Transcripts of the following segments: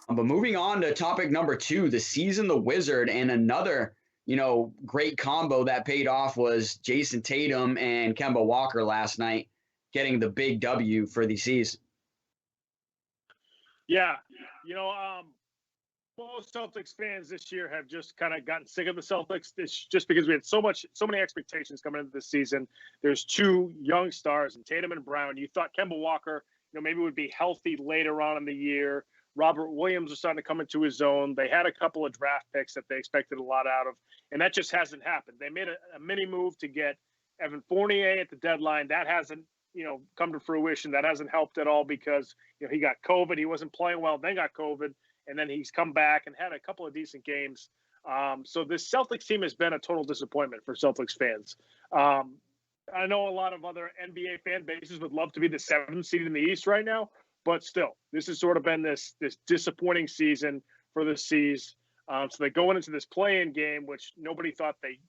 But moving on to topic number two, the season, the wizard, and another, great combo that paid off was Jason Tatum and Kemba Walker last night getting the big W for the season. Yeah, you know, most Celtics fans this year have just kind of gotten sick of the Celtics. It's just because we had so many expectations coming into this season. There's two young stars, and Tatum and Brown. You thought Kemba Walker, maybe would be healthy later on in the year. Robert Williams was starting to come into his own. They had a couple of draft picks that they expected a lot out of, and that just hasn't happened. They made a mini move to get Evan Fournier at the deadline. That hasn't, come to fruition. That hasn't helped at all because, he got COVID. He wasn't playing well, then got COVID, and then he's come back and had a couple of decent games. So this Celtics team has been a total disappointment for Celtics fans. I know a lot of other NBA fan bases would love to be the 7th seed in the East right now, but still, this has sort of been this disappointing season for the C's. So they go into this play-in game, which nobody thought they,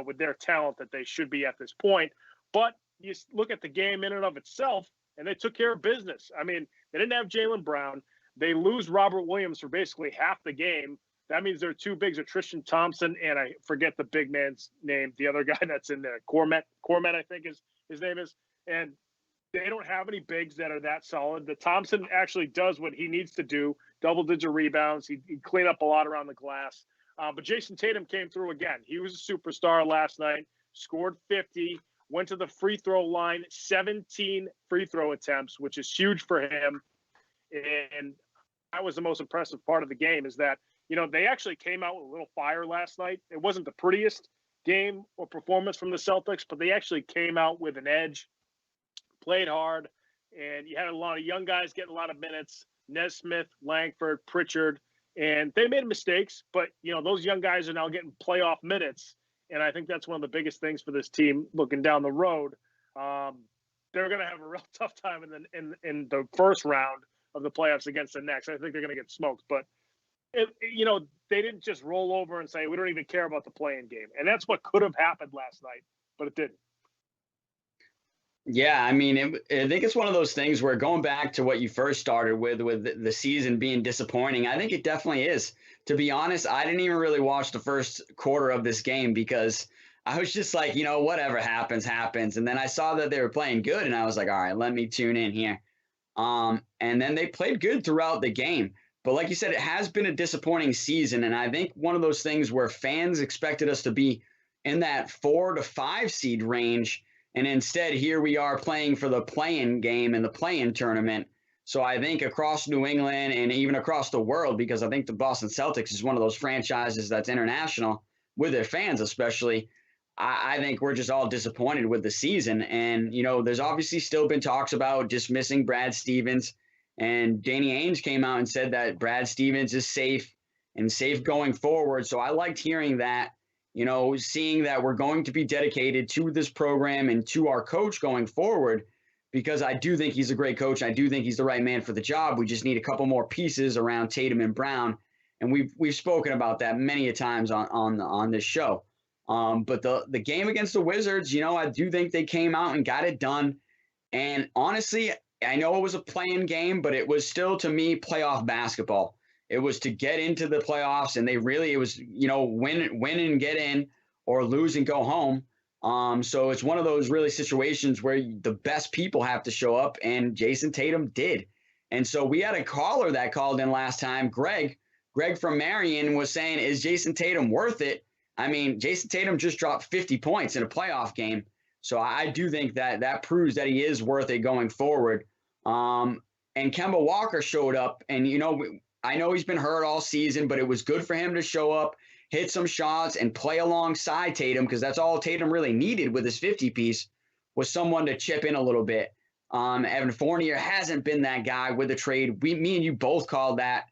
with their talent, that they should be at this point. But you look at the game in and of itself, and they took care of business. I mean, they didn't have Jaylen Brown. They lose Robert Williams for basically half the game. That means their two bigs are Tristan Thompson, and I forget the big man's name, the other guy that's in there, Cormet, I think his name is. And they don't have any bigs that are that solid. The Thompson actually does what he needs to do, double-digit rebounds. He'd clean up a lot around the glass. But Jason Tatum came through again. He was a superstar last night, scored 50, went to the free throw line, 17 free throw attempts, which is huge for him. And that was the most impressive part of the game is that, they actually came out with a little fire last night. It wasn't the prettiest game or performance from the Celtics, but they actually came out with an edge, played hard, and you had a lot of young guys getting a lot of minutes, Nesmith, Langford, Pritchard, and they made mistakes, but, those young guys are now getting playoff minutes, and I think that's one of the biggest things for this team looking down the road. They're going to have a real tough time in the first round of the playoffs against the Knicks. I think they're going to get smoked, but they didn't just roll over and say, we don't even care about the play-in game. And that's what could have happened last night, but it didn't. Yeah, I mean, I think it's one of those things where going back to what you first started with the season being disappointing, I think it definitely is. To be honest, I didn't even really watch the first quarter of this game because I was just like, whatever happens, happens. And then I saw that they were playing good, and I was like, all right, let me tune in here. And then they played good throughout the game. But like you said, it has been a disappointing season. And I think one of those things where fans expected us to be in that 4 to 5 seed range. And instead, here we are playing for the play-in game and the play-in tournament. So I think across New England and even across the world, because I think the Boston Celtics is one of those franchises that's international with their fans especially, I think we're just all disappointed with the season. And, there's obviously still been talks about dismissing Brad Stevens. And Danny Ainge came out and said that Brad Stevens is safe and safe going forward. So I liked hearing that, seeing that we're going to be dedicated to this program and to our coach going forward, because I do think he's a great coach. I do think he's the right man for the job. We just need a couple more pieces around Tatum and Brown. And we've spoken about that many a times on this show. But the game against the Wizards, I do think they came out and got it done. And honestly, I know it was a play-in game, but it was still, to me, playoff basketball. It was to get into the playoffs, and it was, win and get in or lose and go home. So it's one of those really situations where the best people have to show up, and Jason Tatum did. And so we had a caller that called in last time, Greg from Marion, was saying, is Jason Tatum worth it? I mean, Jason Tatum just dropped 50 points in a playoff game. So I do think that proves that he is worth it going forward. And Kemba Walker showed up, and, I know he's been hurt all season, but it was good for him to show up, hit some shots, and play alongside Tatum, because that's all Tatum really needed with his 50-piece was someone to chip in a little bit. Evan Fournier hasn't been that guy with the trade. Me and you both called that,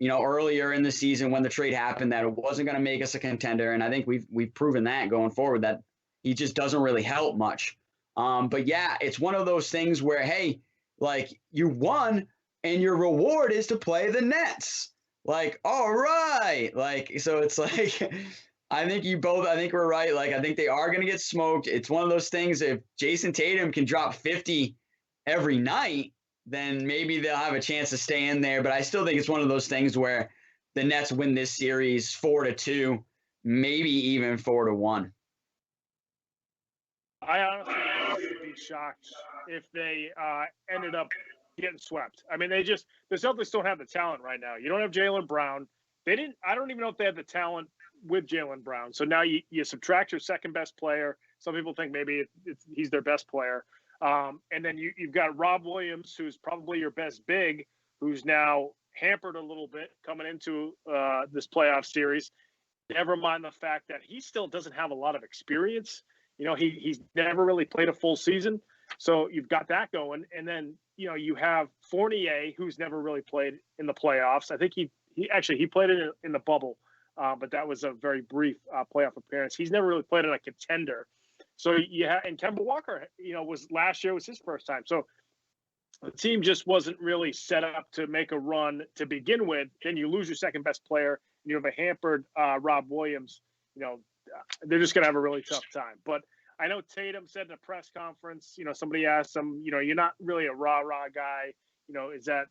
earlier in the season when the trade happened, that it wasn't going to make us a contender, and I think we've proven that going forward, that he just doesn't really help much. But yeah, it's one of those things where, hey, like, you won and your reward is to play the Nets. Like, all right. Like, so it's like, I think we're right. Like, I think they are going to get smoked. It's one of those things. If Jason Tatum can drop 50 every night, then maybe they'll have a chance to stay in there. But I still think it's one of those things where the Nets win this series 4-2, maybe even 4-1. I honestly would be shocked if they ended up getting swept. I mean, the Celtics don't have the talent right now. You don't have Jaylen Brown. I don't even know if they have the talent with Jaylen Brown. So now you subtract your second best player. Some people think maybe he's their best player. And then you've got Rob Williams, who's probably your best big, who's now hampered a little bit coming into this playoff series. Never mind the fact that he still doesn't have a lot of experience. You know, he's never really played a full season. So you've got that going. And then, you know, you have Fournier, who's never really played in the playoffs. I think he played in the bubble, but that was a very brief playoff appearance. He's never really played in a contender. So and Kemba Walker, you know, last year was his first time. So the team just wasn't really set up to make a run to begin with. Then you lose your second best player, and you have a hampered Rob Williams. You know, they're just going to have a really tough time. But I know Tatum said in a press conference, you know, somebody asked him, you know, you're not really a rah-rah guy. You know, is that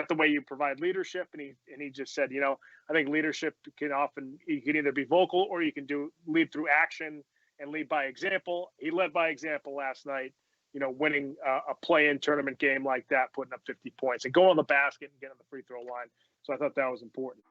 the way you provide leadership? And he just said, you know, I think leadership you can either be vocal or you can lead through action and lead by example. He led by example last night, you know, winning a play-in tournament game like that, putting up 50 points and going on the basket and getting on the free throw line. So I thought that was important.